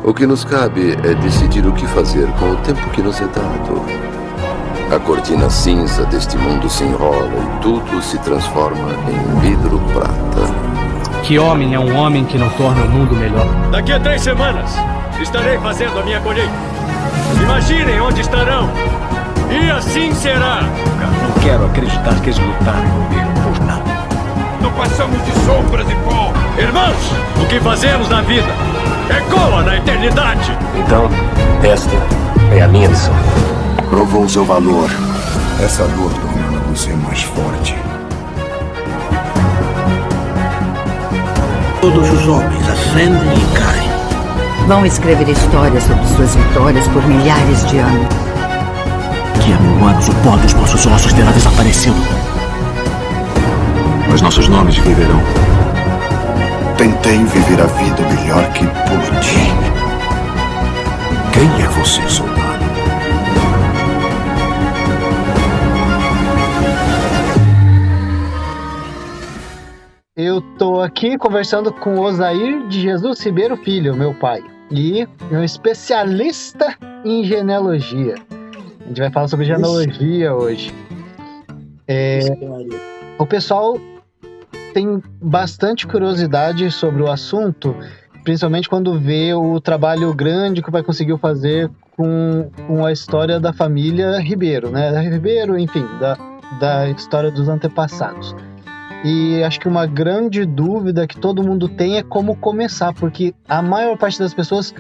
O que nos cabe é decidir o que fazer com o tempo que nos é dado. A cortina cinza deste mundo se enrola e tudo se transforma em vidro prata. Que homem é um homem que não torna o mundo melhor? Daqui a 3 semanas estarei fazendo a minha colheita. Imaginem onde estarão. E assim será. Não quero acreditar que eles lutaram comigo por nada. Não passamos de sombras e pó. Irmãos, o que fazemos na vida ecoa na eternidade. Então, esta é a minha missão. Provou seu valor. Essa dor torna você mais forte. Todos os homens ascendem e caem. Vão escrever histórias sobre suas vitórias por milhares de anos. Daqui a 1000 anos o pó dos nossos ossos terá desaparecido. Mas nossos nomes viverão. Tentei viver a vida o melhor que pude. Quem é você, soldado? Eu tô aqui conversando com Osair de Jesus Ribeiro Filho, meu pai, e um especialista em genealogia. A gente vai falar sobre genealogia hoje. O pessoal tem bastante curiosidade sobre o assunto, principalmente quando vê o trabalho grande que o pai conseguiu fazer com a história da família Ribeiro, né? Ribeiro, enfim, da história dos antepassados. E acho que uma grande dúvida que todo mundo tem é como começar, porque a maior parte das pessoas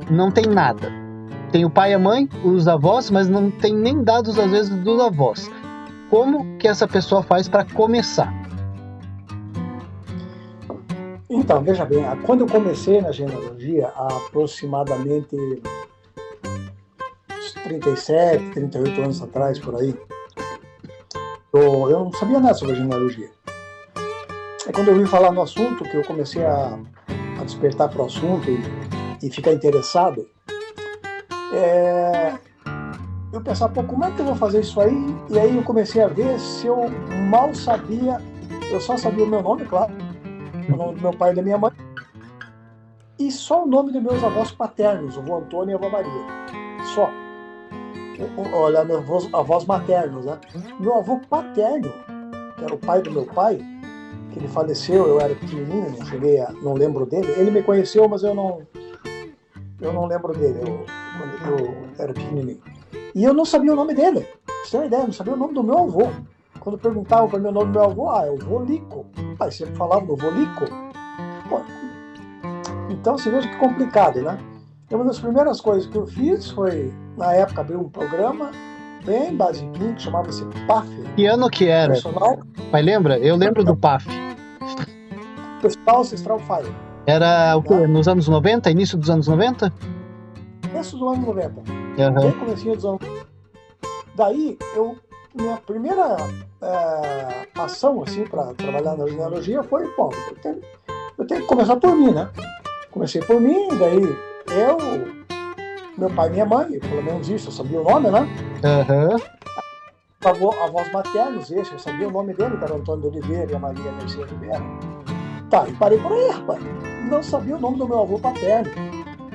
não tem nada. Tem o pai e a mãe, os avós, mas não tem nem dados, às vezes, dos avós. Como que essa pessoa faz para começar? Então, veja bem, quando eu comecei na genealogia, há aproximadamente 37, 38 anos atrás, por aí, eu não sabia nada sobre a genealogia. É quando eu ouvi falar no assunto que eu comecei a despertar para o assunto e ficar interessado. Eu pensava, pô, como é que eu vou fazer isso aí? E aí eu comecei a ver se eu mal sabia, eu só sabia o meu nome, claro, o nome do meu pai e da minha mãe, e só o nome dos meus avós paternos, o avô Antônio e a avó Maria. Só. Olha, meus avós maternos, né? Meu avô paterno, que era o pai do meu pai, que ele faleceu, eu era pequenininho, não lembro dele. Ele me conheceu, mas eu não lembro dele, quando eu era pequenininho. E eu não sabia o nome dele, você tem uma ideia, eu não sabia o nome do meu avô. Quando perguntavam para mim o nome do meu avô, é o vô Lico. Pai, sempre falava do vô Lico. Pô, então, você veja que complicado, né? E uma das primeiras coisas que eu fiz foi, na época, abrir um programa bem basiquinho, que chamava-se PAF. Que ano que era? Personal. Pai, lembra? Eu lembro do PAF. Pessoal Ancestral File. Era o quê? Nos anos 90? Início dos anos 90? Começo dos anos 90. Uhum. Bem comecinho dos anos 90. Daí, minha primeira ação, assim, para trabalhar na genealogia foi, bom, eu tenho que começar por mim, né? Comecei por mim, daí meu pai e minha mãe, pelo menos isso, eu sabia o nome, né? Avós maternos, eu sabia o nome dele, que era Antônio de Oliveira e a Maria Mercedes Ribeiro. Tá, e parei por aí, rapaz. Não sabia o nome do meu avô paterno.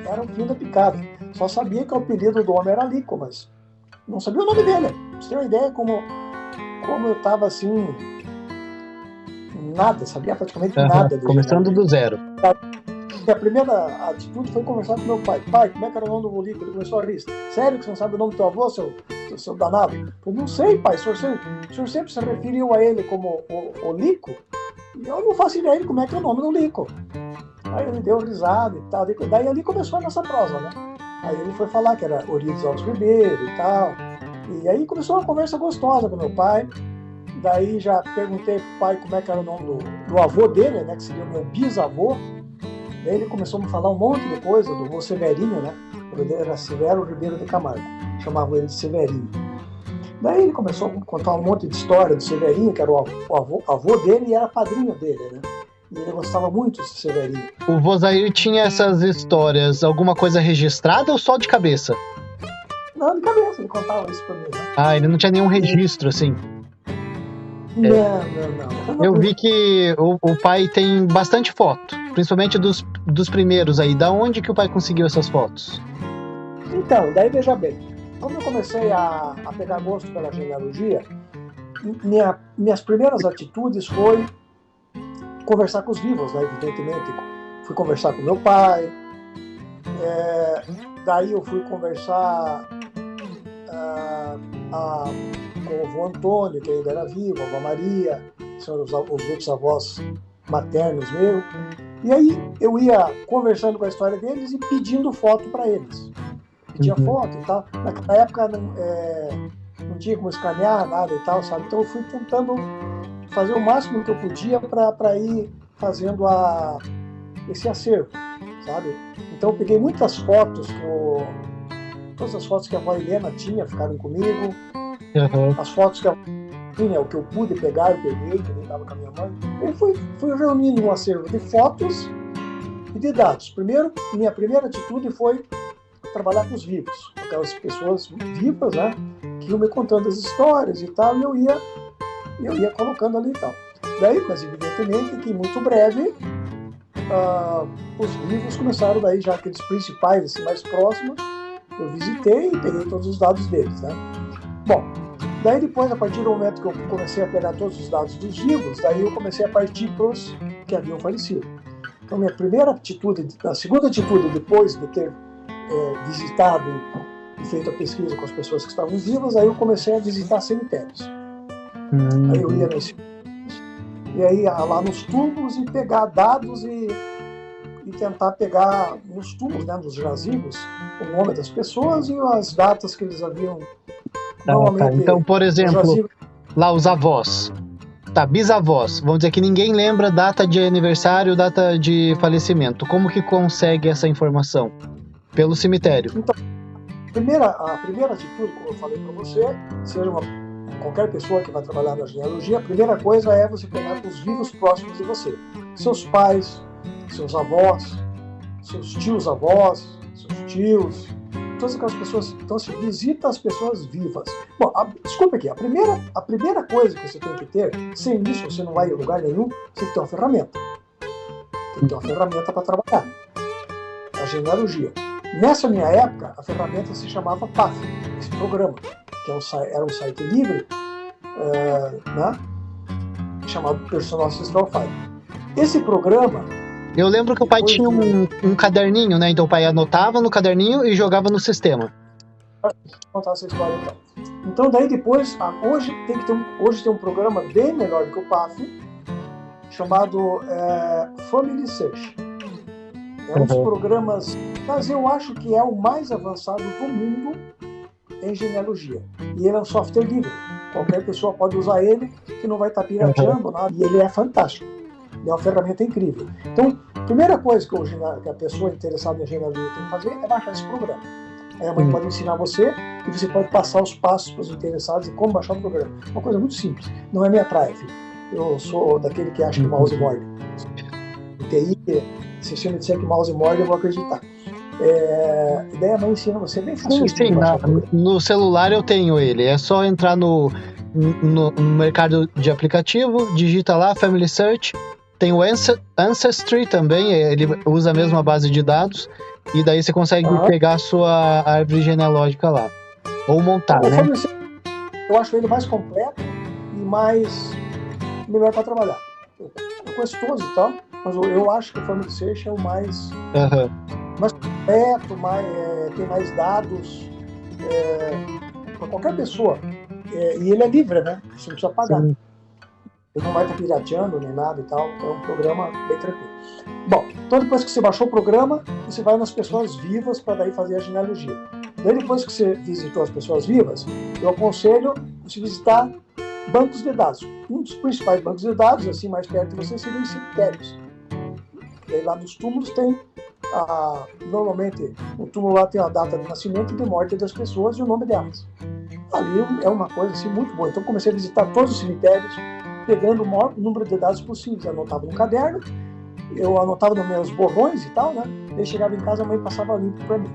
Era um fim da picada. Só sabia que o apelido do homem era Lico, mas não sabia o nome dele. Você tem uma ideia como eu tava assim, nada, sabia praticamente nada. Começando do zero. A primeira atitude foi conversar com meu pai. Pai, como é que era o nome do vô Lico? Ele começou a rir. Sério que você não sabe o nome do teu avô, seu danado? Eu falei, não sei, pai. O senhor sempre se referiu a ele como o Lico? E eu não faço ideia de como é que é o nome do Lico. Aí ele deu risada e tal. Daí ali começou a nossa prosa, né? Aí ele foi falar que era Orides Alves Ribeiro e tal. E aí começou uma conversa gostosa com meu pai. Daí já perguntei pro pai como é que era o nome do avô dele, né? Que seria o meu bisavô. Daí ele começou a me falar um monte de coisa do vô Severinho, né? O nome dele era Severo Ribeiro de Camargo. Chamavam ele de Severinho. Daí ele começou a contar um monte de história do Severinho, que era o avô dele e era padrinho dele, né? E ele gostava muito desse Severinho. O vô Zair tinha essas histórias, alguma coisa registrada ou só de cabeça? Não, de cabeça, ele contava isso pra mim, né? Ah, ele não tinha nenhum registro, assim? Não. Eu vi que o pai tem bastante foto. principalmente dos primeiros aí, da onde que o pai conseguiu essas fotos? Então, daí veja bem, quando eu comecei a pegar gosto pela genealogia, minhas primeiras atitudes foi conversar com os vivos, né, evidentemente. Fui conversar com meu pai, daí eu fui conversar com o avô Antônio, que ainda era vivo, a avó Maria, que são os outros avós maternos meus. E aí eu ia conversando com a história deles e pedindo foto para eles. Pedia foto e tal. Naquela época não tinha como escanear nada e tal, sabe? Então eu fui tentando fazer o máximo que eu podia para ir fazendo esse acervo, sabe? Então eu peguei muitas fotos, todas as fotos que a avó Helena tinha ficaram comigo, as fotos que a avó tinha, o que eu pude pegar, eu peguei, que nem estava com a minha mãe. Eu fui reunindo um acervo de fotos e de dados. Primeiro, minha primeira atitude foi trabalhar com os vivos, aquelas pessoas vivas, né, que iam me contando as histórias e tal, e eu ia colocando ali e tal. Daí, mas evidentemente que muito breve os vivos começaram daí, já aqueles principais, assim, mais próximos, eu visitei e peguei todos os dados deles, né. Bom, daí depois, a partir do momento que eu comecei a pegar todos os dados dos vivos, daí eu comecei a partir para os que haviam falecido. Então, minha primeira atitude, a segunda atitude, depois de ter visitado e feito a pesquisa com as pessoas que estavam vivas, aí eu comecei a visitar cemitérios. Aí eu ia nesse e aí ia lá nos túmulos e pegar dados e tentar pegar nos túmulos, né, nos jazigos, o nome das pessoas e as datas que eles haviam. Então, por exemplo, lá os avós, bisavós, vamos dizer que ninguém lembra data de aniversário, data de falecimento. Como que consegue essa informação? Pelo cemitério. Então, a primeira atitude, como eu falei para você, seja qualquer pessoa que vai trabalhar na genealogia, a primeira coisa é você pegar os vivos próximos de você. Seus pais, seus avós, seus tios-avós, seus tios, todas aquelas pessoas. Então, você visita as pessoas vivas. Bom, desculpa aqui, a primeira coisa que você tem que ter, sem isso você não vai em lugar nenhum, você tem que ter uma ferramenta. Tem que ter uma ferramenta para trabalhar. A genealogia. Nessa minha época, a ferramenta se chamava PAF, esse programa, que era um site livre, né, chamado Personal Ancestral File. Esse programa... Eu lembro que o pai tinha um caderninho, né? Então o pai anotava no caderninho e jogava no sistema. Vou contar essa história então. Então daí depois, hoje tem um programa bem melhor do que o PAF, chamado Family Search. É um dos programas, mas eu acho que é o mais avançado do mundo em genealogia. E ele é um software livre. Qualquer pessoa pode usar ele, que não vai estar pirateando nada. E ele é fantástico. É uma ferramenta incrível. Então, a primeira coisa que a pessoa interessada em genealogia tem que fazer é baixar esse programa. Aí a mãe pode ensinar você e você pode passar os passos para os interessados de como baixar o programa. Uma coisa muito simples. Não é minha praia, filho. Eu sou daquele que acha que mouse morde. TI, se você me disser que mouse morde, eu vou acreditar. E daí a mãe ensina você bem fácil. Sim, no celular eu tenho ele. É só entrar no mercado de aplicativo, digita lá Family Search. Tem o Ancestry também, ele usa a mesma base de dados. E daí você consegue pegar a sua árvore genealógica lá. Ou montar, né? Eu acho ele mais completo e melhor para trabalhar. Eu conheço todos e tal, mas eu acho que o Family Search é o mais completo, tem mais dados para qualquer pessoa. E ele é livre, né? Você não precisa pagar. Sim. Ele não vai estar pirateando nem nada e tal, então é um programa bem tranquilo. Bom, então depois que você baixou o programa, você vai nas pessoas vivas para daí fazer a genealogia. Daí depois que você visitou as pessoas vivas, eu aconselho você visitar bancos de dados. Um dos principais bancos de dados, assim mais perto de você, seriam os cemitérios. Daí lá nos túmulos tem, normalmente, o túmulo lá tem a data de nascimento e de morte das pessoas e o nome delas. Ali é uma coisa assim muito boa. Então comecei a visitar todos os cemitérios, pegando o maior número de dados possíveis. Eu anotava no caderno, eu anotava nos meus borrões e tal, né? Daí chegava em casa, a mãe passava limpo para mim.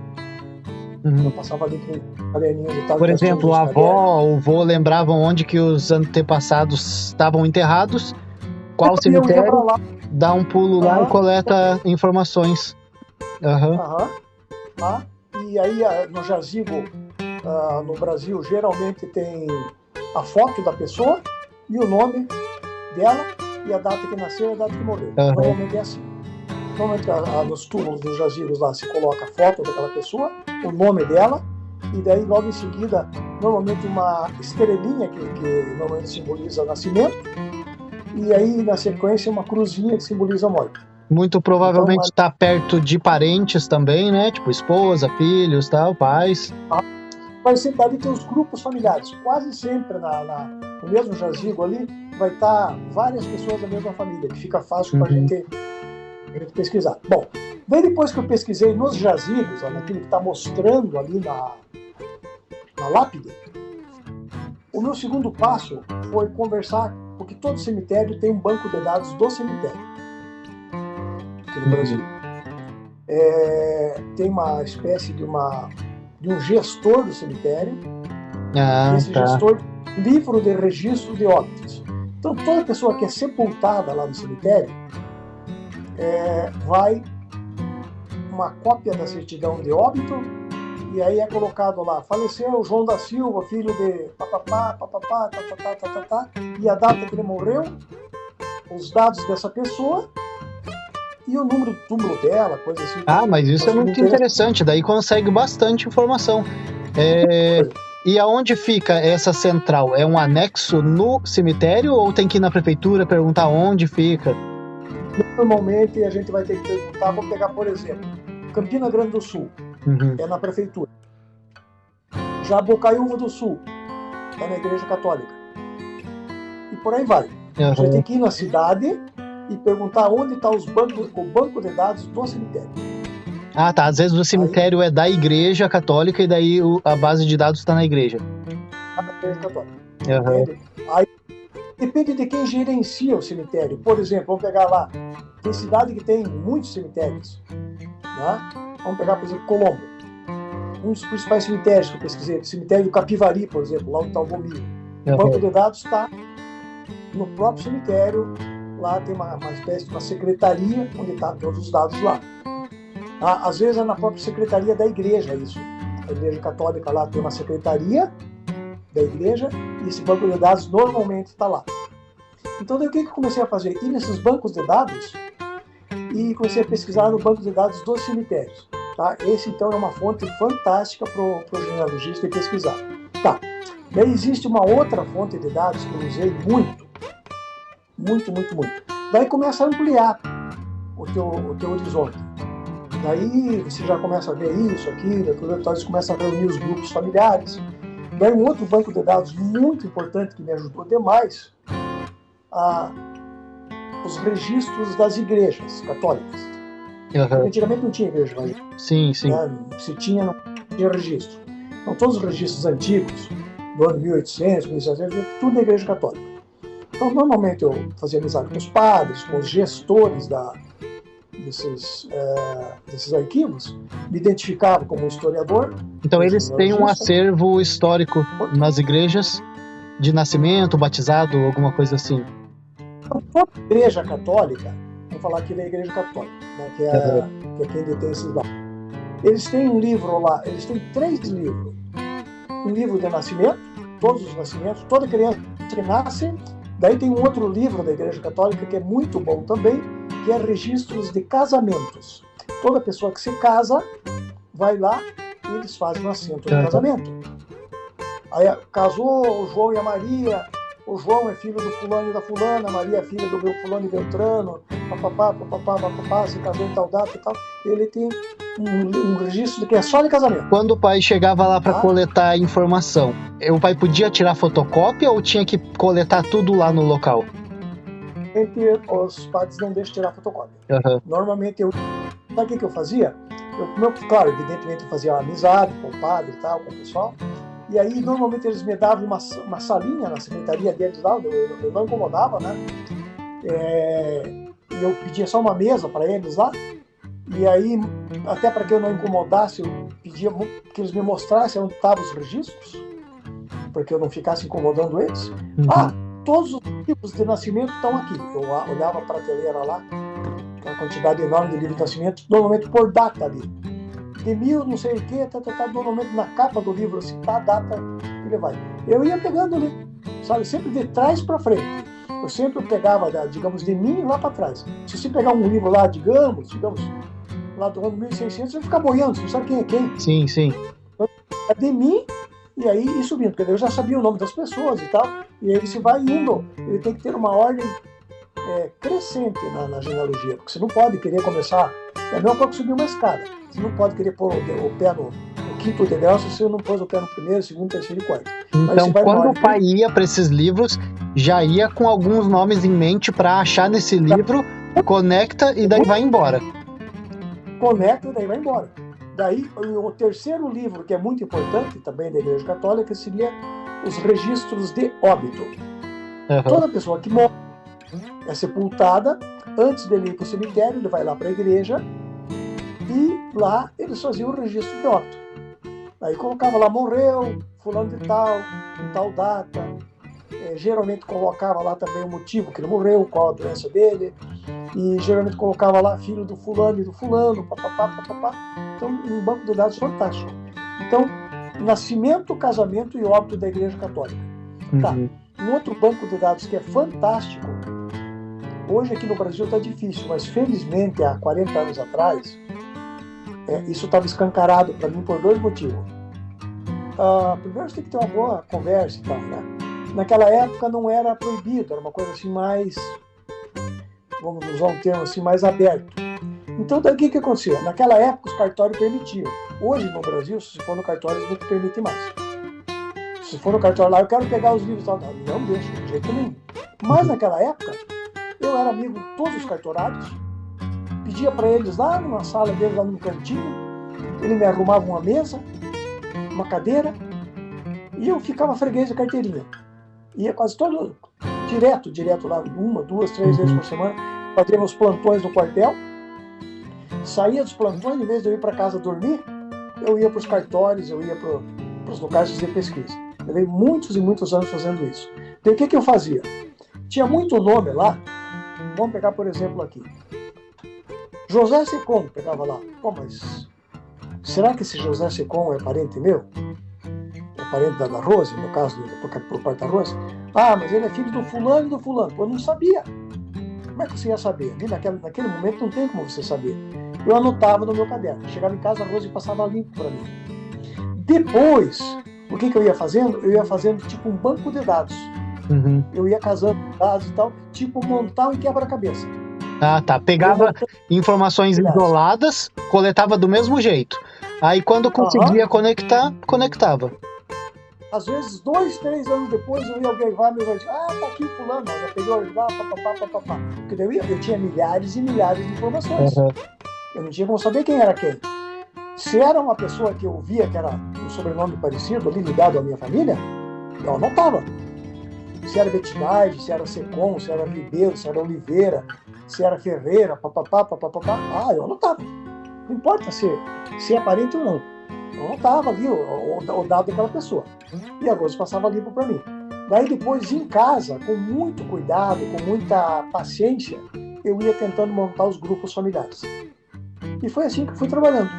Eu passava limpo com caderninhos e tal. Por exemplo, a avó ou o vô lembravam onde que os antepassados estavam enterrados, qual cemitério. Eu ia pra lá, dá um pulo lá e coleta informações. Tá? E aí no jazigo, no Brasil, geralmente tem a foto da pessoa e o nome dela e a data que nasceu e a data que morreu. Normalmente é assim. Normalmente nos túmulos dos jazigos lá se coloca a foto daquela pessoa, o nome dela, e daí logo em seguida, normalmente uma estrelinha que normalmente simboliza o nascimento, e aí na sequência uma cruzinha que simboliza a morte. Muito provavelmente está perto de parentes também, né? Tipo esposa, filhos, tal, pais. Vai sempre ali ter os grupos familiares. Quase sempre no mesmo jazigo ali vai estar várias pessoas da mesma família, que fica fácil para a gente pesquisar. Bom, daí depois que eu pesquisei nos jazigos, naquilo que está mostrando ali na lápide, o meu segundo passo foi conversar, porque todo cemitério tem um banco de dados do cemitério aqui no Brasil. Tem uma espécie de um gestor do cemitério. Esse gestor, livro de registro de óbitos. Então, toda pessoa que é sepultada lá no cemitério vai uma cópia da certidão de óbito, e aí é colocado lá: faleceu João da Silva, filho de papapá, e a data que ele morreu, os dados dessa pessoa e o número do túmulo dela, coisa assim. Mas isso é muito interessante, daí consegue bastante informação. E aonde fica essa central? É um anexo no cemitério ou tem que ir na prefeitura perguntar onde fica? Normalmente a gente vai ter que perguntar. Vamos pegar, por exemplo, Campina Grande do Sul, é na prefeitura. Já Bocaiúva do Sul é na Igreja Católica. E por aí vai. A gente tem que ir na cidade e perguntar onde está o banco de dados do cemitério. Tá. Às vezes o cemitério é da Igreja Católica e daí a base de dados está na igreja. Na Igreja Católica. Aí depende de quem gerencia o cemitério. Por exemplo, vamos pegar lá, tem cidade que tem muitos cemitérios. Né? Vamos pegar, por exemplo, Colombo. Um dos principais cemitérios que eu pesquisei, o cemitério do Capivari, por exemplo, lá onde está o Bombilho. O banco de dados está no próprio cemitério. Lá tem uma espécie de uma secretaria onde estão todos os dados lá. Às vezes é na própria secretaria da igreja isso. A Igreja Católica lá tem uma secretaria da igreja e esse banco de dados normalmente está lá. Então daí o que eu comecei a fazer? Ir nesses bancos de dados e comecei a pesquisar no banco de dados dos cemitérios. Tá? Esse então é uma fonte fantástica para o genealogista pesquisar. Tá. Daí existe uma outra fonte de dados que eu usei muito. Daí começa a ampliar o teu horizonte. Daí você já começa a ver isso, aquilo, então você começa a reunir os grupos familiares. Daí um outro banco de dados muito importante que me ajudou demais, os registros das igrejas católicas. Antigamente não tinha igreja católica. Sim. Se tinha, não tinha registro. Então todos os registros antigos, do ano 1800, 1700, tudo na igreja católica. Então normalmente eu fazia amizade com os padres, com os gestores desses arquivos, me identificava como historiador. Então eles têm um acervo histórico nas igrejas de nascimento, batizado, alguma coisa assim. A igreja católica, vamos falar aqui da igreja católica, né, que é quem detém esses dados. Eles têm um livro lá, eles têm 3 livros. Um livro de nascimento, todos os nascimentos, toda criança que nasce. Daí tem um outro livro da igreja católica que é muito bom também, que é registros de casamentos. Toda pessoa que se casa vai lá e eles fazem o assento de casamento. Aí casou o João e a Maria, o João é filho do fulano e da fulana, a Maria é filha do meu fulano e Beltrano, papapá, se casou em tal data e tal. Ele tem um registro que é só de casamento. Quando o pai chegava lá para coletar a informação, o pai podia tirar fotocópia ou tinha que coletar tudo lá no local? Os padres não deixam tirar fotocópia. Normalmente sabe o que eu fazia? Claro, evidentemente eu fazia amizade com o padre e tal, com o pessoal. E aí normalmente eles me davam uma salinha na secretaria deles lá, eu não incomodava, né? E eu pedia só uma mesa para eles lá. E aí, até para que eu não incomodasse, eu pedia que eles me mostrassem onde estavam os registros, porque eu não ficasse incomodando eles. Todos os tipos de nascimento estão aqui. Eu olhava a prateleira lá, aquela quantidade enorme de livros de nascimento, normalmente por data ali. De 1000, não sei o que, normalmente na capa do livro, assim, tá a data que ele vai. Eu ia pegando ali, sabe, sempre de trás para frente. Eu sempre pegava, digamos, de mim lá para trás. Se você pegar um livro lá, digamos, lá do ano 1600, você vai ficar boiando, você não sabe quem é quem. Sim, sim. Então, é de mim, e aí ir subindo, porque eu já sabia o nome das pessoas e tal, e aí você vai indo. Ele tem que ter uma ordem crescente na genealogia, porque você não pode querer começar, é a mesma coisa que subir uma escada. Você não pode querer pôr o pé no quinto degrau se você não pôs o pé no primeiro, segundo, terceiro e quarto. Então, quando o pai ia para esses livros, já ia com alguns nomes em mente para achar nesse livro, conecta e daí vai embora. Conecta e daí vai embora. Daí, o terceiro livro, que é muito importante também da Igreja Católica, seria os registros de óbito. Uhum. Toda pessoa que morre é sepultada, antes dele ir para o cemitério, ele vai lá para a igreja e lá eles faziam o registro de óbito. Aí colocava lá, morreu, fulano de tal, em tal data. Geralmente colocava lá também o motivo que ele morreu, qual a doença dele. E geralmente colocava lá filho do fulano e do fulano, papapá. Então, um banco de dados fantástico. Então, nascimento, casamento e óbito da Igreja Católica. Uhum. Tá. Um outro banco de dados que é fantástico, hoje aqui no Brasil está difícil, mas felizmente há 40 anos atrás, isso estava escancarado para mim por dois motivos. Primeiro, você tem que ter uma boa conversa e tal, né? Naquela época não era proibido, era uma coisa assim mais, vamos usar um termo assim, mais aberto. Então, daí o que acontecia? Naquela época os cartórios permitiam. Hoje no Brasil, se você for no cartório, eles não te permitem mais. Se for no cartório lá, eu quero pegar os livros e tal, não deixa, de jeito nenhum. Mas naquela época, eu era amigo de todos os cartorados, pedia para eles lá numa sala deles, lá num cantinho, ele me arrumava uma mesa, uma cadeira, e eu ficava freguês de carteirinha. Ia quase todo, direto lá, 1, 2, 3 vezes por semana, fazia meus plantões no quartel, saía dos plantões, em vez de eu ir para casa dormir, eu ia para os cartórios, eu ia para os locais de pesquisa. Levei muitos e muitos anos fazendo isso. Então, o que eu fazia? Tinha muito nome lá. Vamos pegar, por exemplo, aqui. José Secom, pegava lá. Pô, mas será que esse José Secom é parente meu? É parente da Rose, no caso, por parte da Rose? Ah, mas ele é filho do fulano e do fulano. Pô, eu não sabia. Como é que você ia saber? Ali naquele momento não tem como você saber. Eu anotava no meu caderno. Chegava em casa, a Rose passava limpo para mim. Depois, o que eu ia fazendo? Eu ia fazendo tipo um banco de dados. Uhum. Eu ia casando dados e tal, tipo montar um quebra-cabeça. Ah, tá. Pegava informações isoladas, coletava do mesmo jeito. Aí quando conseguia conectar, conectava. Às vezes, 2, 3 anos depois, eu ia gravar meu artigo. Ah, tá aqui fulano, já peguei o artigo, papapá. Porque daí eu tinha milhares e milhares de informações. Uhum. Eu não tinha como saber quem era quem. Se era uma pessoa que eu via que era um sobrenome parecido, ali ligado à minha família, eu anotava. Se era Bettinage, se era Secom, se era Ribeiro, se era Oliveira, se era Ferreira, papapá. Eu anotava. Não importa se é parente ou não. Eu anotava ali o dado daquela pessoa. E a Rose passava limpo para mim. Daí depois, em casa, com muito cuidado, com muita paciência, eu ia tentando montar os grupos familiares. E foi assim que eu fui trabalhando.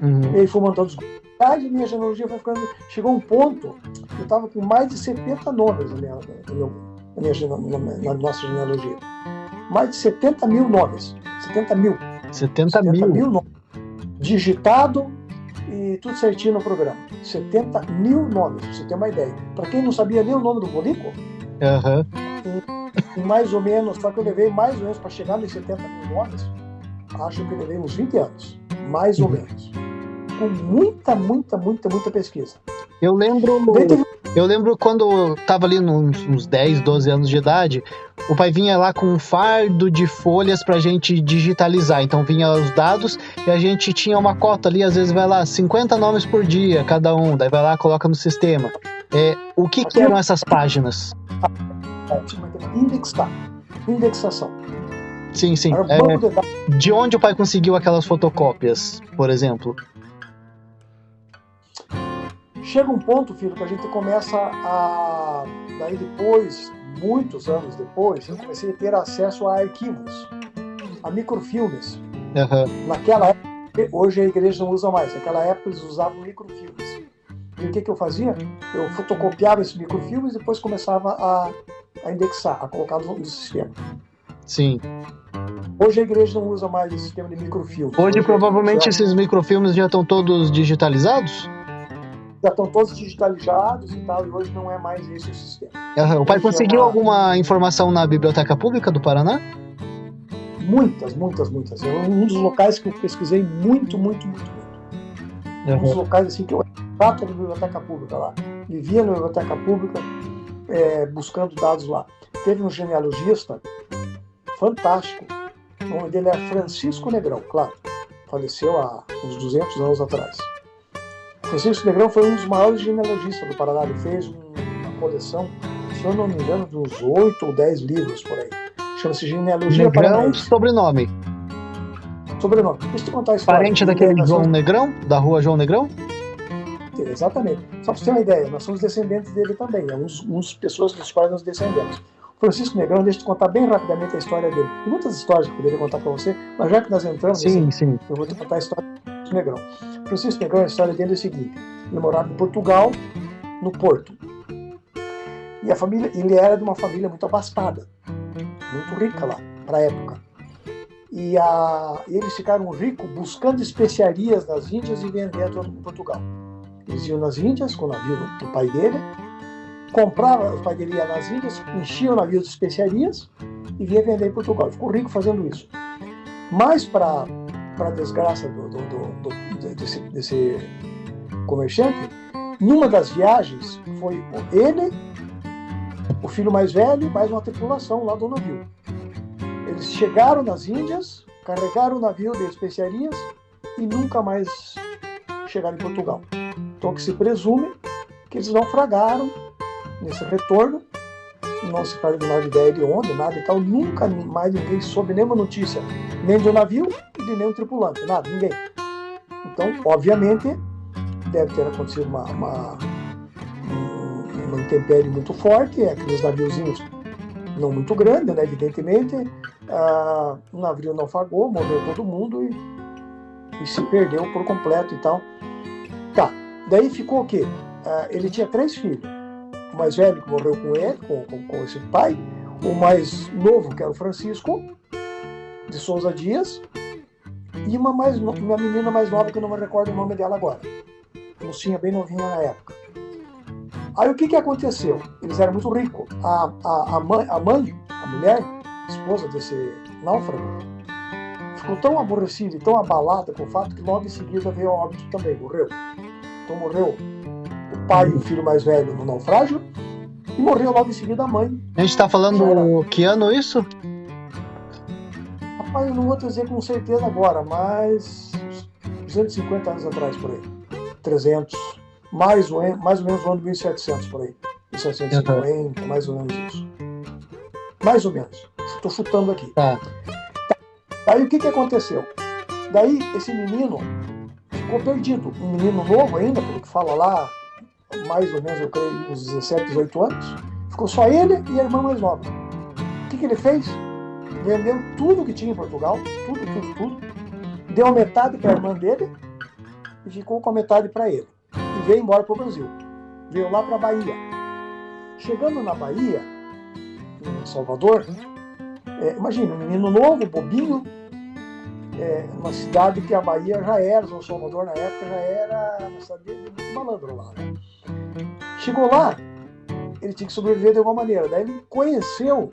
Uhum. E aí fui montando os grupos. A minha genealogia foi ficando... Chegou um ponto, eu estava com mais de 70 nomes na nossa genealogia. Mais de 70 mil nomes. 70 mil nomes. Digitado e tudo certinho no programa. 70 mil nomes, pra você ter uma ideia. Para quem não sabia nem o nome do bolico, mais ou menos, só que eu levei mais ou menos para chegar nos 70 mil nomes, acho que eu levei uns 20 anos. Mais ou menos. Com muita pesquisa. Eu lembro quando eu tava ali uns 10, 12 anos de idade, o pai vinha lá com um fardo de folhas pra gente digitalizar. Então vinha os dados e a gente tinha uma cota ali, às vezes vai lá 50 nomes por dia, cada um, daí vai lá, coloca no sistema. O que eram essas páginas? Indexação. Sim. De onde o pai conseguiu aquelas fotocópias, por exemplo? Chega um ponto, filho, que a gente começa a... Daí depois, muitos anos depois, eu comecei a ter acesso a arquivos. a microfilmes. Uhum. Naquela época, hoje a igreja não usa mais, naquela época eles usavam microfilmes. E o que eu fazia? Eu fotocopiava esses microfilmes e depois começava a indexar, a colocar no sistema. Sim. Hoje a igreja não usa mais esse sistema de microfilmes. Hoje provavelmente esses microfilmes já estão todos digitalizados? Já estão todos digitalizados e tal, e hoje não é mais esse o sistema. O pai conseguiu alguma informação na Biblioteca Pública do Paraná? Muitas. É um dos locais que eu pesquisei muito. Um dos locais assim, que eu trato da Biblioteca Pública lá. Vivia na Biblioteca Pública buscando dados lá. Teve um genealogista fantástico. O nome dele era Francisco Negrão, claro. Faleceu há uns 200 anos atrás. Francisco Negrão foi um dos maiores genealogistas do Paraná. Ele fez uma coleção, se eu não me engano, de uns 8 ou 10 livros por aí. Chama-se Genealogia Negrão, Paranaense. sobrenome. Deixa eu te contar a história. Parente daquele João Negrão? Da rua João Negrão? Exatamente. Só para você ter uma ideia, nós somos descendentes dele também. É uns pessoas dos quais nós descendemos. Francisco Negrão, deixa eu te contar bem rapidamente a história dele. Tem muitas histórias que eu poderia contar para você, mas já que nós entramos, sim. Eu vou te contar a história do Francisco Negrão. Francisco Negrão, a história dele é o seguinte: ele morava em Portugal, no Porto. E a família, ele era de uma família muito abastada, muito rica lá, para a época. E eles ficaram ricos buscando especiarias nas Índias e vendendo em Portugal. Eles iam nas Índias com o navio do pai dele, compravam, o pai dele ia nas Índias, enchia o navio de especiarias e vinha vender em Portugal. Ficou rico fazendo isso. Mas, para a desgraça desse comerciante, numa das viagens foi ele, o filho mais velho, mais uma tripulação lá do navio. Eles chegaram nas Índias, carregaram o navio de especiarias e nunca mais chegaram em Portugal. Então, que se presume que eles naufragaram nesse retorno. Não se faz a menor ideia de onde, nada e tal. Nunca mais ninguém soube nenhuma notícia, nem do navio e de nenhum tripulante, nada, ninguém. Então, obviamente, deve ter acontecido uma intempérie muito forte, aqueles naviozinhos não muito grandes, né, evidentemente. O navio naufragou, morreu todo mundo e se perdeu por completo e tal. Tá, daí ficou o quê? Ele tinha 3 filhos. O mais velho que morreu com ele, com esse pai. O mais novo, que era o Francisco de Souza Dias. E uma menina mais nova, que eu não me recordo o nome dela agora. Mocinha bem novinha na época. Aí o que aconteceu? Eles eram muito ricos. A mãe, a mulher, esposa desse náufrago, ficou tão aborrecida e tão abalada com o fato que logo em seguida veio a óbito também, morreu. Então morreu o pai e o filho mais velho no naufrágio e morreu logo em seguida a mãe. A gente está falando que ano isso? Rapaz, eu não vou dizer com certeza agora, mas 250 anos atrás, por aí. 300, mais ou menos no ano de 1700, por aí. 1750, mais ou menos isso. Mais ou menos. Estou chutando aqui. Tá. Daí o que aconteceu? Daí esse menino ficou perdido. Um menino novo ainda, pelo que fala lá, mais ou menos, eu creio, uns 17, 18 anos. Ficou só ele e a irmã mais nova. O que ele fez? Vendeu tudo que tinha em Portugal, tudo. Deu a metade para a irmã dele e ficou com a metade para ele. E veio embora para o Brasil. Veio lá para a Bahia. Chegando na Bahia, em Salvador, imagina, um menino novo, bobinho, uma cidade que a Bahia já era, São Salvador na época já era uma cidade de muito malandro lá, né? Chegou lá, ele tinha que sobreviver de alguma maneira. Daí ele conheceu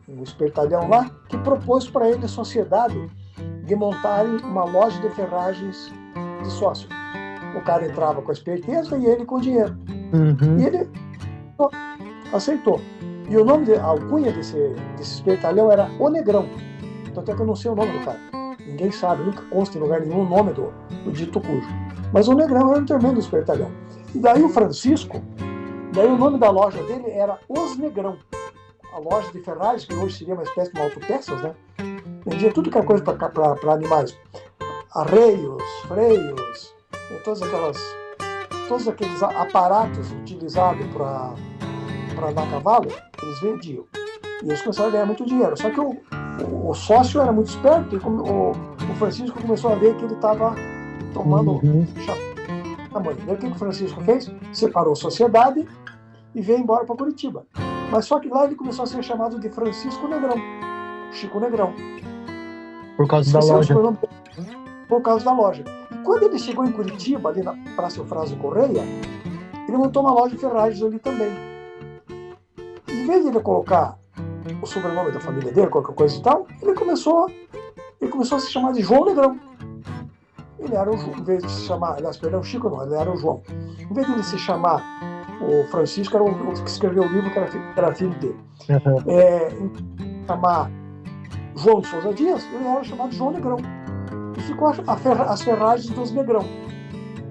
um espertalhão lá que propôs para ele a sociedade de montarem uma loja de ferragens de sócio. O cara entrava com a esperteza e ele com dinheiro. Uhum. E ele aceitou. E o nome, a alcunha desse espertalhão era O Negrão. Tanto é que eu não sei o nome do cara. Ninguém sabe, nunca consta em lugar nenhum o nome do dito cujo. Mas o Negrão era um tremendo espertalhão. E daí o Francisco, daí o nome da loja dele era Os Negrão. A loja de ferragens, que hoje seria uma espécie de autopeças, né? Vendia tudo que era coisa para animais. Arreios, freios, todos aqueles aparatos utilizados para andar a cavalo, eles vendiam. E eles começaram a ganhar muito dinheiro. Só que o sócio era muito esperto e o Francisco começou a ver que ele estava tomando tamanho. E aí o que o Francisco fez? Separou a sociedade e veio embora para Curitiba. Mas só que lá ele começou a ser chamado de Francisco Negrão, Chico Negrão. Por causa da loja. Por causa da loja. E quando ele chegou em Curitiba, ali na Praça Eufrásio Correia, ele montou uma loja de ferragens ali também. Em vez de ele colocar o sobrenome da família dele, qualquer coisa e tal, ele começou a se chamar de João Negrão. Ele era o João, em vez de se chamar, aliás, perdão, Chico não, ele era o João. Em vez de ele se chamar o Francisco, era o que escreveu o livro, que era filho dele. Chamar João de Souza Dias, ele era chamado João Negrão. E ficou as ferragens dos Negrão,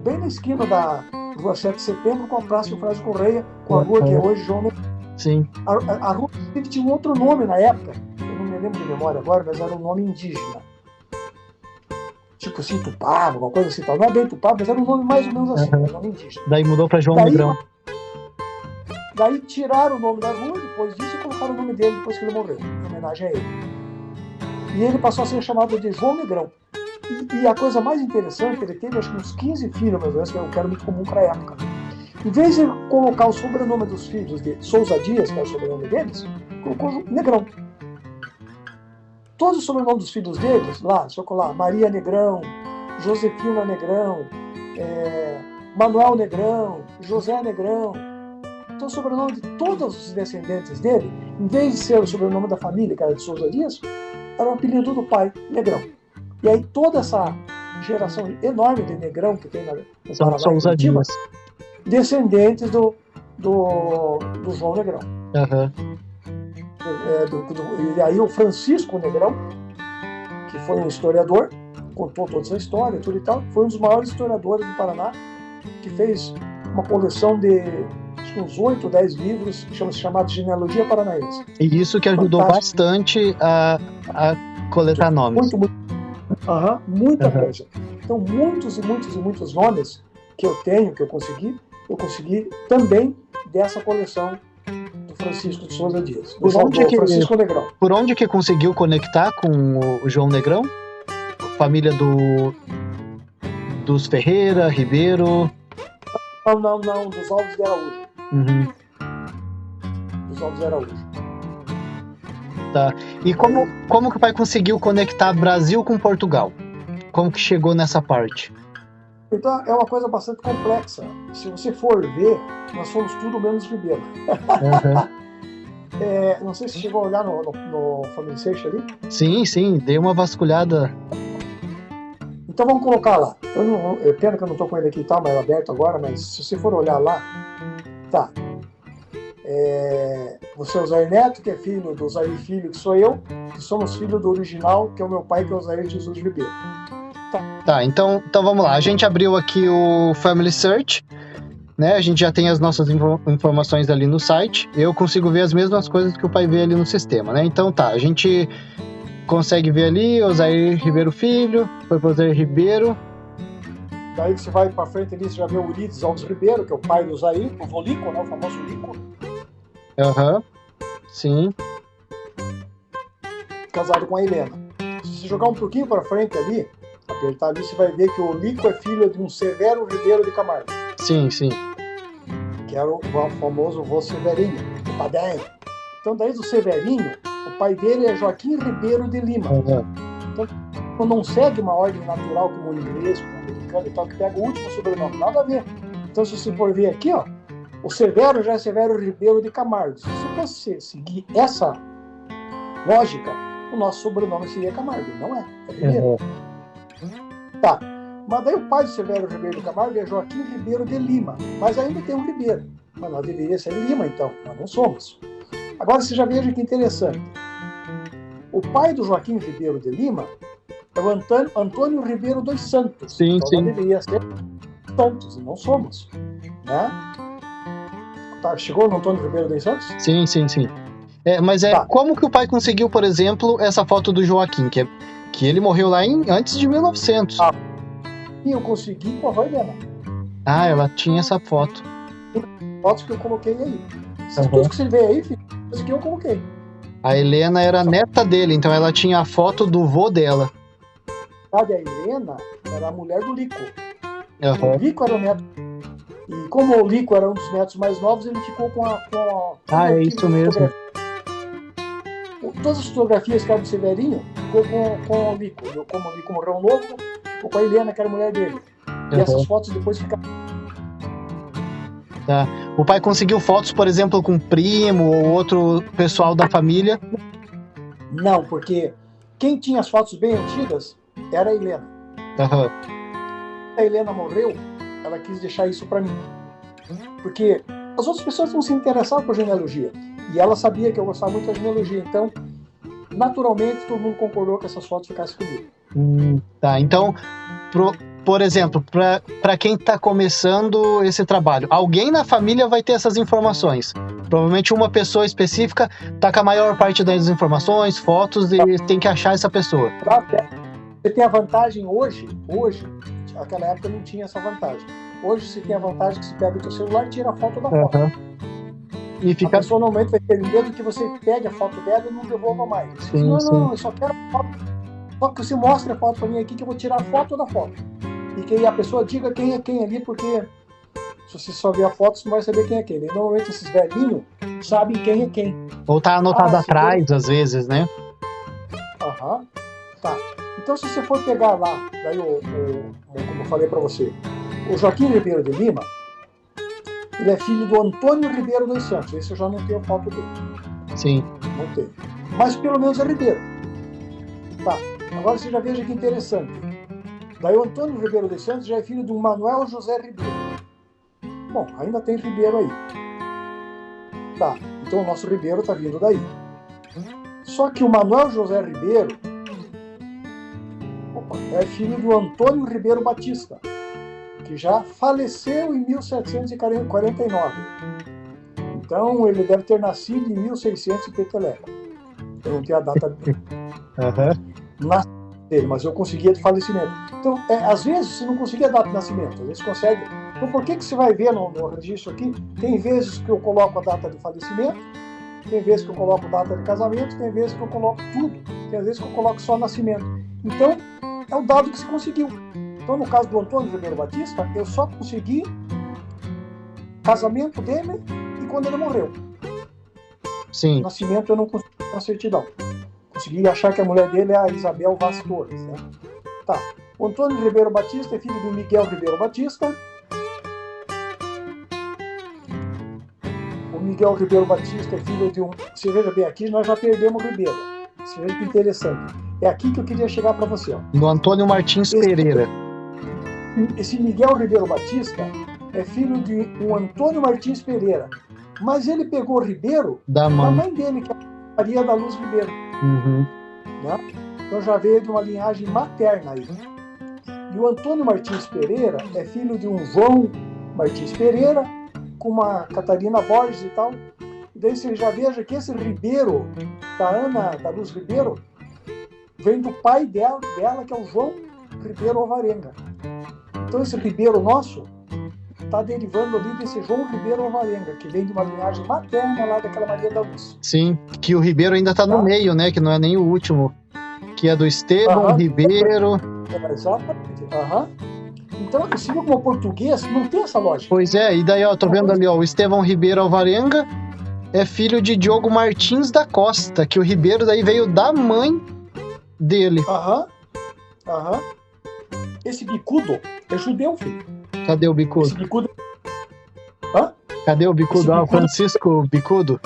bem na esquina da Rua 7 de Setembro, com a Praça Eufrásio Correia, com a rua que é hoje João Negrão. Sim. A rua tinha um outro nome na época, eu não me lembro de memória agora, mas era um nome indígena. Tipo assim, Tupá, alguma coisa assim, tal. Não é bem Tupá, mas era um nome mais ou menos assim, um nome indígena. Daí mudou para João Negrão. Daí tiraram o nome da rua, depois disso, e colocaram o nome dele depois que ele morreu, em homenagem a ele. E ele passou a ser chamado de João Negrão. E a coisa mais interessante, ele teve acho que uns 15 filhos, mais ou menos, que era muito comum para a época. Em vez de colocar o sobrenome dos filhos de Souza Dias, que era o sobrenome deles, colocou Negrão. Todos os sobrenomes dos filhos deles, lá, só colar Maria Negrão, Josefina Negrão, Manuel Negrão, José Negrão. Então o sobrenome de todos os descendentes dele, em vez de ser o sobrenome da família, que era de Souza Dias, era o apelido do pai, Negrão. E aí toda essa geração enorme de Negrão que tem no Paraná, Souza Dias, descendentes do João Negrão. E aí o Francisco Negrão, que foi um historiador, contou toda essa história, tudo e tal, foi um dos maiores historiadores do Paraná, que fez uma coleção de acho que uns 8 ou 10 livros, chamado Genealogia Paranaense. E isso que ajudou bastante a coletar nomes. Muita coisa. Então, muitos nomes que eu tenho, que eu consegui também dessa coleção do Francisco de Souza Dias. Francisco Negrão. Por onde que conseguiu conectar com o João Negrão? Família dos Ferreira, Ribeiro? Não, dos Alves de Araújo. Dos Alves de Araújo. Tá. E como que o pai conseguiu conectar Brasil com Portugal? Como que chegou nessa parte? Então, é uma coisa bastante complexa. Se você for ver, nós somos tudo menos Ribeiro. Não sei se chegou a olhar no Family Search ali. Sim, dei uma vasculhada. Então vamos colocar lá. É pena que eu não estou com ele aqui e tal, mas é aberto agora, mas se você for olhar lá, tá. Você é o Osair Neto, que é filho do Osair Filho, que sou eu, que somos filho do original, que é o meu pai, que é o Osair Jesus Ribeiro. Tá, então vamos lá. A gente abriu aqui o Family Search, né? A gente já tem as nossas informações ali no site. Eu consigo ver as mesmas coisas que o pai vê ali no sistema, né? Então tá, a gente consegue ver ali Osair Ribeiro Filho, foi para Osair Ribeiro. Daí você vai para frente ali, você já vê o Urides Alves Ribeiro, que é o pai do Osair, o Volico, né? O famoso Lico. Sim. Casado com a Helena. Se você jogar um pouquinho para frente ali, apertar ali, você vai ver que o Lico é filho de um Severo Ribeiro de Camargo. Sim. Que era o famoso vô Severinho, o Padém. Então, daí do Severinho, o pai dele é Joaquim Ribeiro de Lima. Então, não segue uma ordem natural como o inglês, como o americano e tal, que pega o último sobrenome. Nada a ver. Então, se você for ver aqui, ó, o Severo já é Severo Ribeiro de Camargo. Se você seguir essa lógica, o nosso sobrenome seria Camargo. Não é Ribeiro. Tá, mas daí o pai do Severo Ribeiro de Camargo é Joaquim Ribeiro de Lima, mas ainda tem um Ribeiro. Mas nós deveríamos ser Lima, então, nós não somos. Agora você já veja que interessante. O pai do Joaquim Ribeiro de Lima é o Antônio Ribeiro dos Santos. Então nós deveríamos ser Santos, e não somos. Né? Tá, chegou no Antônio Ribeiro dos Santos? Sim. Mas como que o pai conseguiu, por exemplo, essa foto do Joaquim, que ele morreu lá antes de 1900? E eu consegui com a avó Helena. Ela tinha essa foto. Fotos que eu coloquei aí. Essas coisas que você vê aí, filho, coisas que eu coloquei. A Helena era neta dele, então ela tinha a foto do vô dela. Sabe, a Helena era a mulher do Lico. Uhum. O Lico era o neto. E como o Lico era um dos netos mais novos, ele ficou com a é isso mesmo. Todas as fotografias que eram do Severinho ficou com o Lico. Como o Lico morreu novo, ficou com a Helena, que era a mulher dele. E essas fotos depois ficaram. Tá. O pai conseguiu fotos, por exemplo, com primo ou outro pessoal da família? Não, porque quem tinha as fotos bem antigas era a Helena. Uhum. A Helena morreu, ela quis deixar isso para mim. Porque as outras pessoas não se interessavam por genealogia. E ela sabia que eu gostava muito da genealogia. Então, naturalmente, todo mundo concordou que essas fotos ficassem comigo. Tá, então, por exemplo, para quem está começando esse trabalho, alguém na família vai ter essas informações. Provavelmente uma pessoa específica está com a maior parte das informações, fotos, e tem que achar essa pessoa. Você tem a vantagem hoje, naquela época não tinha essa vantagem. Hoje você tem a vantagem que você pega o seu celular e tira a foto da foto. E fica... A pessoa normalmente vai ter medo que você pegue a foto dela e não devolva mais. Sim, não, eu só quero a foto. Só que você mostre a foto para mim aqui que eu vou tirar a foto da foto. E que a pessoa diga quem é quem ali, porque se você só ver a foto, você não vai saber quem é quem. E normalmente esses velhinhos sabem quem é quem. Ou tá anotado atrás, às vezes, né? Aham. Tá. Então se você for pegar lá, daí como eu falei para você, o Joaquim Ribeiro de Lima, ele é filho do Antônio Ribeiro dos Santos. Esse eu já não tenho foto dele. Sim. Não tenho. Mas pelo menos é Ribeiro. Tá. Agora você já veja que interessante. Daí o Antônio Ribeiro dos Santos já é filho do Manuel José Ribeiro. Bom, ainda tem Ribeiro aí. Tá. Então o nosso Ribeiro está vindo daí. Só que o Manuel José Ribeiro é filho do Antônio Ribeiro Batista, que já faleceu em 1749. Então, ele deve ter nascido em 1600 e peteleco. Eu não tenho a data dele. Dele, mas eu conseguia de falecimento. Então, às vezes, você não conseguia a data de nascimento, às vezes consegue. Então, por que você vai ver no registro aqui? Tem vezes que eu coloco a data de falecimento, tem vezes que eu coloco a data de casamento, tem vezes que eu coloco tudo, tem vezes que eu coloco só nascimento. Então, é o dado que se conseguiu. Então, no caso do Antônio Ribeiro Batista, eu só consegui casamento dele e quando ele morreu. Sim. O nascimento eu não consegui na certidão. Consegui achar que a mulher dele é a Isabel Vaz Torres, né? Tá. O Antônio Ribeiro Batista é filho do Miguel Ribeiro Batista. O Miguel Ribeiro Batista é filho de um... Você veja bem aqui, nós já perdemos o Ribeiro. Você veja que interessante. É aqui que eu queria chegar para você. Ó. Do Antônio Martins Pereira. Esse Miguel Ribeiro Batista é filho de um Antônio Martins Pereira. Mas ele pegou o Ribeiro da mãe dele, que é a Maria da Luz Ribeiro. Né? Então já veio de uma linhagem materna aí. E o Antônio Martins Pereira é filho de um João Martins Pereira com uma Catarina Borges e tal. E daí você já veja que esse Ribeiro, da Ana da Luz Ribeiro, vem do pai dela, que é o João Ribeiro Alvarenga. Então esse Ribeiro nosso está derivando ali desse João Ribeiro Alvarenga, que vem de uma linhagem materna lá daquela Maria da Luz. Sim, que o Ribeiro ainda está no meio, né? Que não é nem o último. Que é do Estevão Ribeiro. Exatamente. Então, assim como o português, não tem essa lógica. Pois é, e daí, ó, tô vendo ali, ó, o Estevão Ribeiro Alvarenga é filho de Diogo Martins da Costa, que o Ribeiro daí veio da mãe dele. Esse bicudo é judeu, filho. Cadê o bicudo? Esse bicudo... Cadê o bicudo? Ah, o Francisco Bicudo?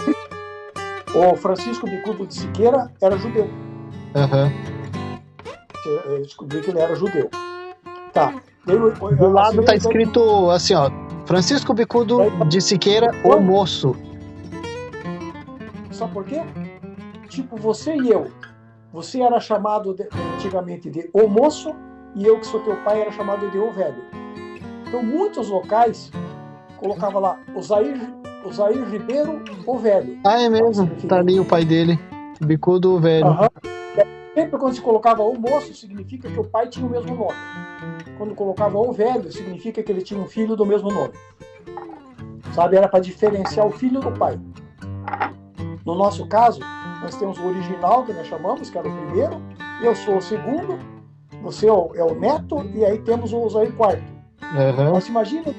O Francisco Bicudo de Siqueira era judeu. Eu descobri que ele era judeu. Tá. Do lado tá escrito assim, ó, Francisco Bicudo de Siqueira, o moço. Sabe por quê? Tipo, você e eu. Você era chamado antigamente de o moço e eu, que sou teu pai, era chamado de o velho. Então, muitos locais colocava lá Osair Ribeiro, o velho. Ah, é mesmo? Tá ali o pai dele. Bicudo, o velho. Sempre quando se colocava o moço, significa que o pai tinha o mesmo nome. Quando colocava o velho, significa que ele tinha um filho do mesmo nome. Sabe? Era para diferenciar o filho do pai. No nosso caso, nós nós temos o original, que nós chamamos, que era o primeiro, eu sou o segundo, você é o neto, e aí temos o Osair quarto. Mas imagina,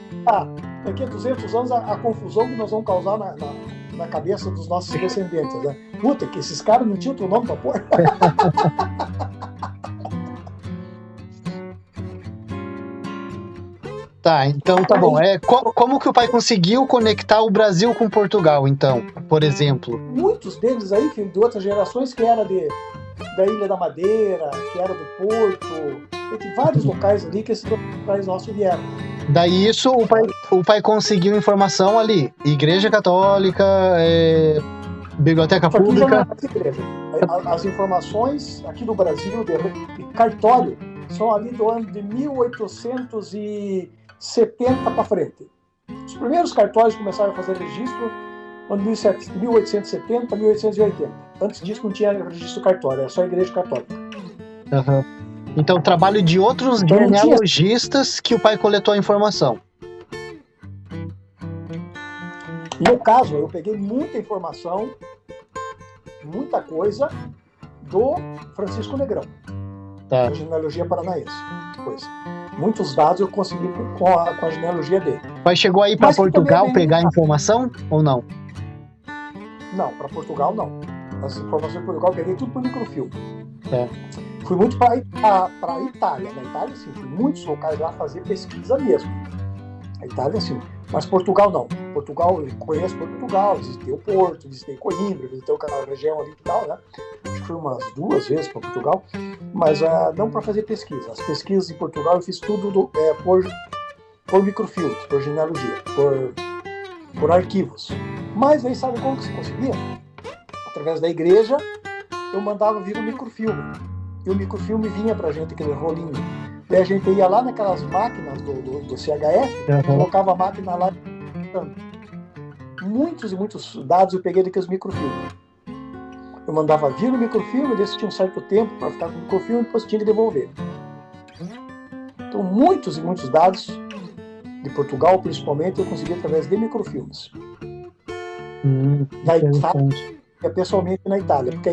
daqui a 200 anos, a confusão que nós vamos causar na cabeça dos nossos descendentes, né? Puta, que esses caras não tinham outro nome pra pôr. Tá, então tá bom. Como que o pai conseguiu conectar o Brasil com Portugal, então, por exemplo? Muitos deles aí, de outras gerações, que era da Ilha da Madeira, que era do Porto, tem vários locais ali que esses locais nossos vieram. Daí isso, o pai conseguiu informação ali, Igreja Católica, Biblioteca Pública. As informações aqui do Brasil, de cartório, são ali do ano de 1870 para frente. Os primeiros cartórios começaram a fazer registro no ano 1870, 1880. Antes disso não tinha registro cartório, era só a Igreja Católica. Então, trabalho de outros genealogistas que o pai coletou a informação. No caso, eu peguei muita informação, muita coisa do Francisco Negrão, da genealogia paranaense. Muitos dados eu consegui com a genealogia dele. O pai chegou aí para Portugal pegar a informação ou não? Não, para Portugal não. As informações de Portugal eu peguei tudo por microfilme. Fui muito para Itália. Na Itália, sim, fui muitos locais lá fazer pesquisa mesmo. A Itália, sim. Mas Portugal, não. Portugal, eu conheço Portugal, visitei o Porto, visitei Coimbra, visitei aquela região ali e tal, né? Acho que fui umas 2 vezes para Portugal, mas não para fazer pesquisa. As pesquisas em Portugal eu fiz tudo por microfilmes, por genealogia, por arquivos. Mas aí sabe como que se conseguia? Através da igreja, eu mandava vir um microfilme. E o microfilme vinha pra gente, aquele rolinho. E a gente ia lá naquelas máquinas do CHF, colocava a máquina lá. Muitos e muitos dados eu peguei daqueles microfilmes. Eu mandava vir o microfilme, desse tinha um certo tempo para ficar com o microfilme e depois tinha que devolver. Então, muitos e muitos dados de Portugal, principalmente, eu consegui através de microfilmes. Da Itália, pessoalmente na Itália, porque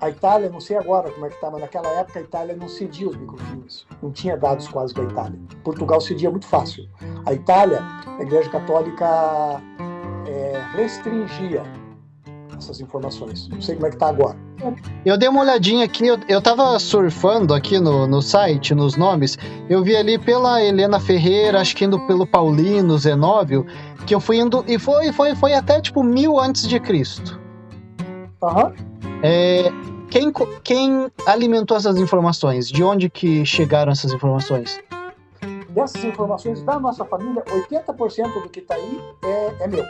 a Itália, não sei agora como é que está, mas naquela época a Itália não cedia os microfilmes. Não tinha dados quase da Itália. Portugal cedia muito fácil. A Itália, a Igreja Católica restringia essas informações. Não sei como é que está agora. Eu dei uma olhadinha aqui, eu tava surfando aqui no site, nos nomes, eu vi ali pela Helena Ferreira, acho que indo pelo Paulino Zenóbio, que eu fui indo, e foi até tipo 1000 antes de Cristo. Quem alimentou essas informações? De onde que chegaram essas informações? Dessas informações da nossa família, 80% do que está aí é meu.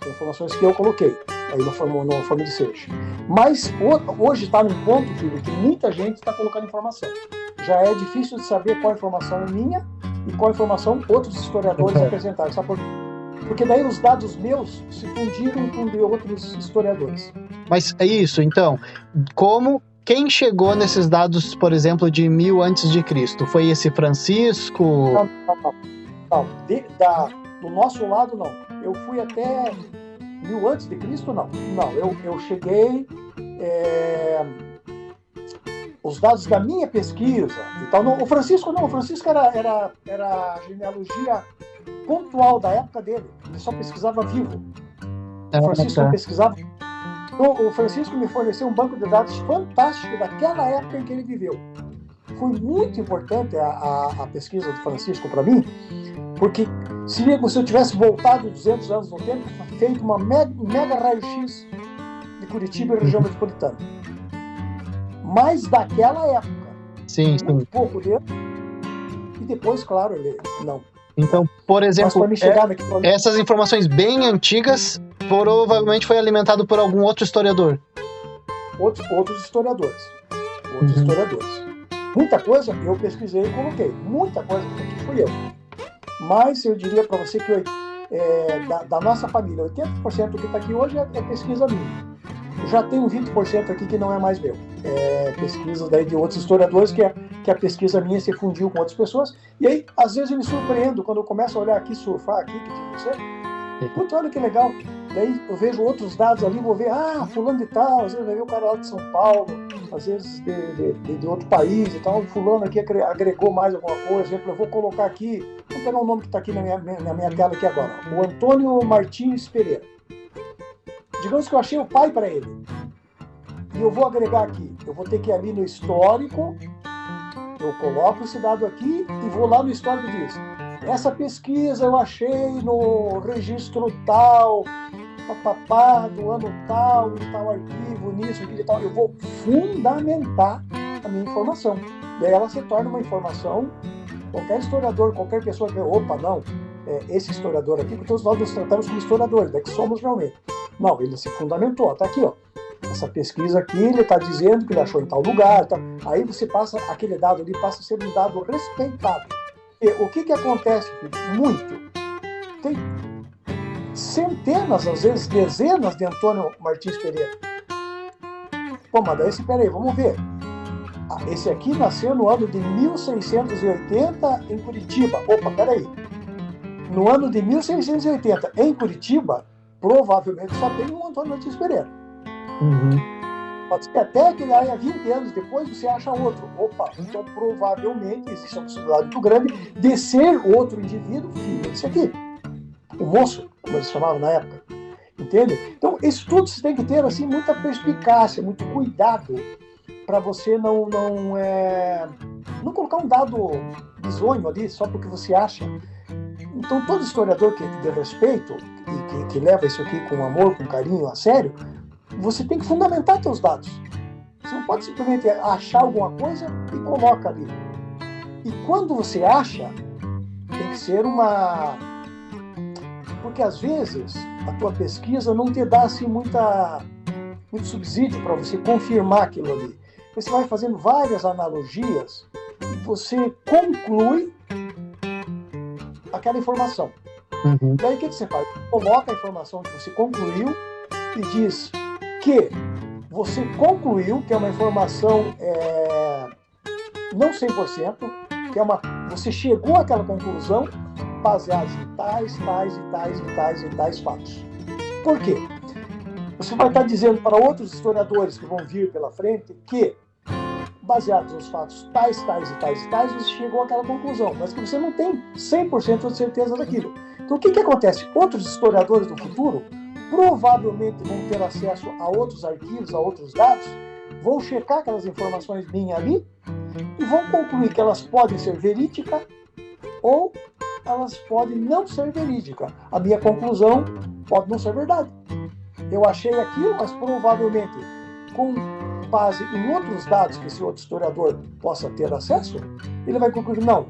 São informações que eu coloquei aí no Família Search. Mas hoje está num ponto, filho, que muita gente está colocando informação. Já é difícil de saber qual informação é minha e qual informação outros historiadores apresentaram. Sabe por quê? Porque daí os dados meus se fundiram com de outros historiadores. Mas é isso, então, quem chegou nesses dados, por exemplo, de 1000 antes de Cristo? Foi esse Francisco? Não. Do nosso lado, não. Eu fui até 1000 antes de Cristo, não. Não, eu cheguei... os dados da minha pesquisa e tal. O Francisco não. O Francisco era a genealogia pontual da época dele. Ele só pesquisava vivo. O Francisco pesquisava. O Francisco me forneceu um banco de dados fantástico daquela época em que ele viveu. Foi muito importante a pesquisa do Francisco para mim, porque se eu tivesse voltado 200 anos no tempo, feito uma mega raio-x de Curitiba e região metropolitana. Mas daquela época. Sim. Muito pouco dele. E depois, claro, ele não. Então, por exemplo, essas informações bem antigas provavelmente foi alimentado por algum outro historiador. Outros historiadores. Muita coisa eu pesquisei e coloquei. Muita coisa que fui eu. Mas eu diria para você que da nossa família, 80% do que está aqui hoje é pesquisa minha. Já tem 20% aqui que não é mais meu. Pesquisa daí de outros historiadores, que a pesquisa minha se fundiu com outras pessoas. E aí, às vezes, eu me surpreendo quando eu começo a olhar aqui, surfar aqui, que tipo, você... Puta, olha que legal. Daí eu vejo outros dados ali, vou ver, fulano de tal, às vezes vai ver o cara lá de São Paulo, às vezes de outro país e tal, fulano aqui agregou mais alguma coisa. Exemplo, eu vou colocar aqui, vou pegar um nome que está aqui na minha tela aqui agora, o Antônio Martins Pereira. Digamos que eu achei o pai para ele. E eu vou agregar aqui, eu vou ter que ir ali no histórico, eu coloco esse dado aqui e vou lá no histórico e diz, essa pesquisa eu achei no registro tal, papapá, do ano tal, em tal arquivo, nisso, aquilo e tal. Eu vou fundamentar a minha informação. Daí ela se torna uma informação, qualquer historiador, qualquer pessoa que esse historiador aqui, porque todos nós nos tratamos como historiadores, que somos realmente. Não, ele se fundamentou, tá aqui, ó. Essa pesquisa aqui, ele está dizendo que ele achou em tal lugar. Tá? Aí você passa, aquele dado ali passa a ser um dado respeitado. E o que acontece, filho? Muito. Tem centenas, às vezes dezenas de Antônio Martins Pereira. Pô, mas daí, peraí, vamos ver. Esse aqui nasceu no ano de 1680 em Curitiba. Opa, peraí. No ano de 1680 em Curitiba, provavelmente só tem um Antônio Martins Pereira. Pode ser até que há 20 anos depois você acha outro. Opa, então provavelmente existe uma possibilidade muito grande de ser outro indivíduo filho desse aqui. O moço, como eles chamavam na época. Entende? Então, isso tudo você tem que ter assim, muita perspicácia, muito cuidado para você não colocar um dado bizonho ali só porque você acha. Então, todo historiador que de respeito e que leva isso aqui com amor, com carinho, a sério, você tem que fundamentar seus dados. Você não pode simplesmente achar alguma coisa e coloca ali. E quando você acha, tem que ser uma... Porque às vezes a tua pesquisa não te dá assim muito subsídio para você confirmar aquilo ali. Você vai fazendo várias analogias e você conclui aquela informação. Daí o que você faz? Coloca a informação que você concluiu e diz que você concluiu que é uma informação não 100%, que você chegou àquela conclusão baseada em tais fatos. Por quê? Você vai estar dizendo para outros historiadores que vão vir pela frente que, baseados nos fatos tais, você chegou àquela conclusão, mas que você não tem 100% de certeza daquilo. Então o que acontece? Outros historiadores do futuro provavelmente vão ter acesso a outros arquivos, a outros dados, vão checar aquelas informações minhas ali e vão concluir que elas podem ser verídicas ou elas podem não ser verídicas. A minha conclusão pode não ser verdade. Eu achei aquilo, mas provavelmente com base em outros dados que esse outro historiador possa ter acesso, ele vai concluir, não,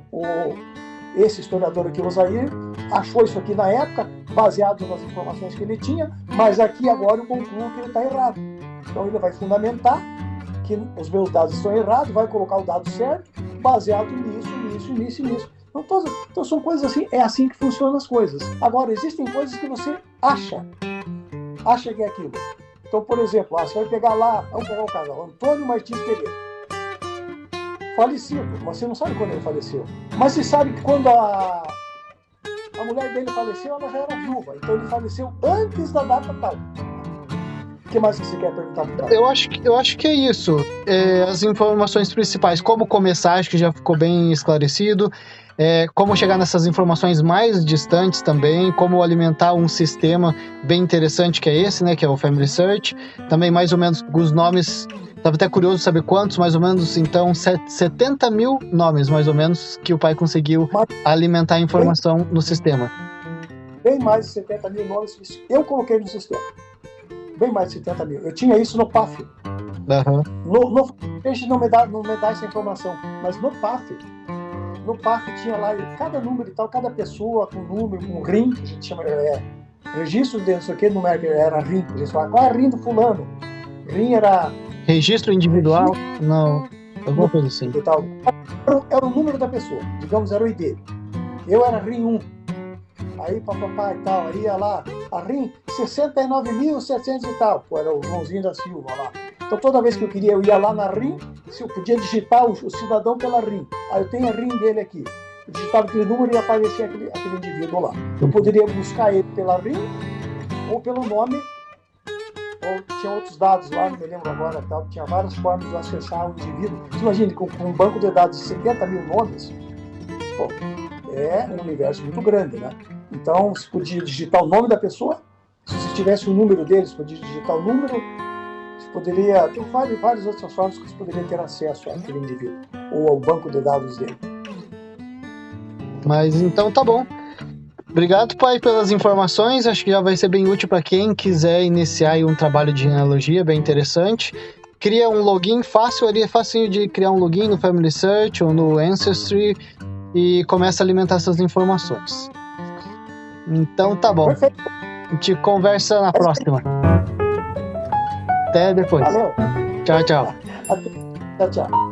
esse historiador aqui, o Osair, achou isso aqui na época, baseado nas informações que ele tinha, mas aqui agora eu concluo que ele está errado. Então ele vai fundamentar que os meus dados estão errados, vai colocar o dado certo, baseado nisso. Então são coisas assim, é assim que funcionam as coisas. Agora, existem coisas que você acha que é aquilo. Então, por exemplo, você vai pegar lá, vamos pegar o caso, Antônio Martins Pereira. Falecido, você não sabe quando ele faleceu. Mas você sabe que quando a mulher dele faleceu, ela já era viúva. Então ele faleceu antes da data tal. O que mais você quer perguntar para ela? Eu acho que é isso. As informações principais, como começar, acho que já ficou bem esclarecido. Como chegar nessas informações mais distantes também, como alimentar um sistema bem interessante que é esse, né, que é o Family Search. Também mais ou menos os nomes, estava até curioso saber quantos, mais ou menos, então 70 mil nomes, mais ou menos, que o pai conseguiu alimentar a informação no sistema. Bem mais de 70 mil nomes, eu coloquei no sistema. Bem mais de 70 mil. Eu tinha isso no PAF. No Peixe não me dá essa informação, mas no PAF tinha lá cada número e tal, cada pessoa com número, com RIM, que a gente chama, registro de não sei o que, numérico era RIM. A gente fala, qual é a RIM do fulano? RIM era... Registro individual? Não, alguma coisa assim. E tal. Era o número da pessoa, digamos, era o ID. Eu era RIM 1. Aí, papapá e tal, aí ia lá, a RIM 69.700 e tal. Pô, era o Joãozinho da Silva lá. Então, toda vez que eu queria, eu ia lá na RIM, se eu podia digitar o cidadão pela RIM. Aí eu tenho a RIM dele aqui. Eu digitava aquele número e ia aparecer aquele indivíduo lá. Eu poderia buscar ele pela RIM ou pelo nome, ou tinha outros dados lá, não me lembro agora, tal, tinha várias formas de acessar o indivíduo. Você imagine, com um banco de dados de 70 mil nomes, pô, é um universo muito grande, né? Então, você podia digitar o nome da pessoa, se você tivesse o número deles, podia digitar o número, você poderia, tem várias outras formas que você poderia ter acesso àquele indivíduo, ou ao banco de dados dele. Mas então tá bom. Obrigado, pai, pelas informações. Acho que já vai ser bem útil para quem quiser iniciar aí um trabalho de genealogia, bem interessante. Cria um login fácil, ali é facinho de criar um login no Family Search ou no Ancestry e começa a alimentar essas informações. Então tá bom. Perfeito. A gente conversa na próxima. Até depois. Valeu. Tchau, tchau. Tchau, tchau.